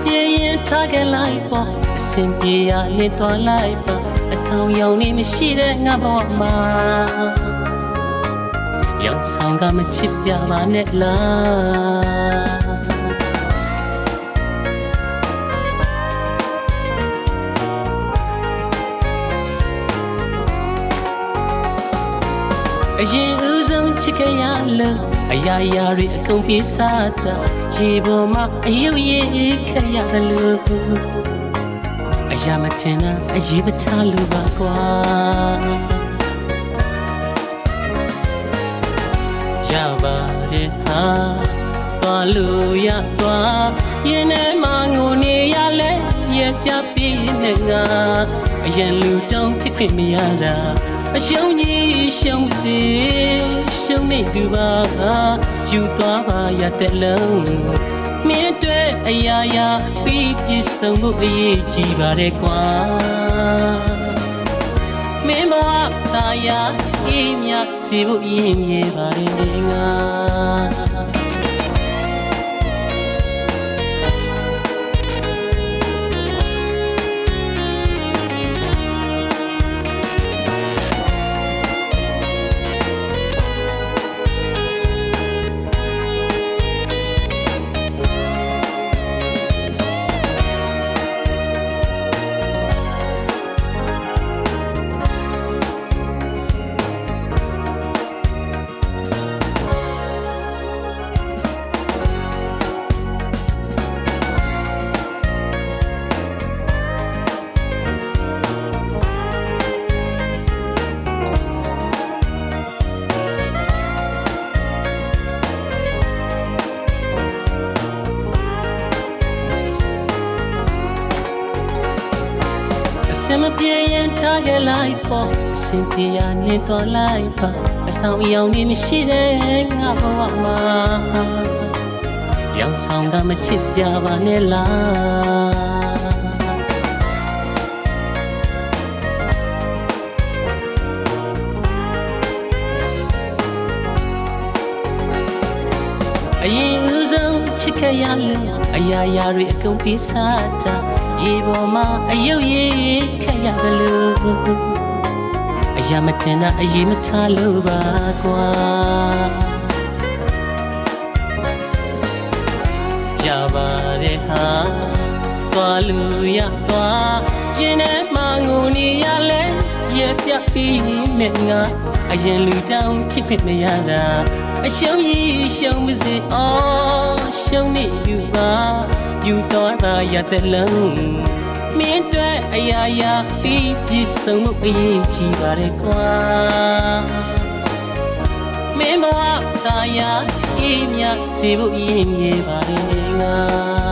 ပြေရင်ထားခဲ့လိုက်ပေါ့အစင်ပြေရရင်သွားလိုက်ပါအဆောင်ရောင်နေမရှိတဲ့ငါဘဝမှာရောင်ဆောင်ကမချစ်ပြပါနဲ့လားအရင်ဦးဆုံးချစ်ခဲ့ရလို့အရာရာတွေအကုန်ပြေးစားတာရေပေါ်မှာအယုတ်ရည်ခဲ့ရတယ်လို့အရာမထင်တာအရေးမထားလို့ပါကွာရပါတယ်ဟာသွားလို့ရသွားရင်ထဲမှာငိုနေရလဲရပြပြနေငါအရင်လူတောင်းဖြစ်ခွင့်မရတာအရှုံးကြီးရှုံးစီရှုံးနေသူပါယူသွားပါရတဲ့လုံးမင်းတွေ့အရာရာပြီးပြည့်စုံဖို့အရေးကြီးပါတယ်ကွာမင်းဘဝသားရအေးမြစီဖို့ရင်ရပါတယ်ငါမပြေရင်ထားခဲ့လိုက်ပေါ့အစင်ပြေရနေတော့လိုက်ပါအဆောင်အယောင်နေမရှိတဲ့ငါဘဝမှာရောင်ဆောင်ကမချစ်ကြပါနဲ့လားအရင်ဦးဆုံးချစ်ခဲ့ရလို့အရာရာတွေအကုန်ပြေးစားတာရေပေါ်မှာအယုတ်ရည်ခဲ့ရတယ်လို့အရာမထင်တာအရေးမထားလို့ပါကွာရပါတယ်ဟာသွားလို့ရသွားရင်ထဲမှာငိုနေရလဲရပြပြီးနဲ့ငါအရင်လူတောင်းဖြစ်ခွင့်မရတာအရှုံးကြီးရှုံးမစေအော်ရှုံးနေယူပါယူတော့ပါရတဲ့လုံးမင်းတွေ့အရာရာပြီးပြည့်စုံမှုအရေးကြီးပါတယ်ကွာမင်းဘဝသားရအေးမြစေဖို့ရင်ရပါတယ်ငါ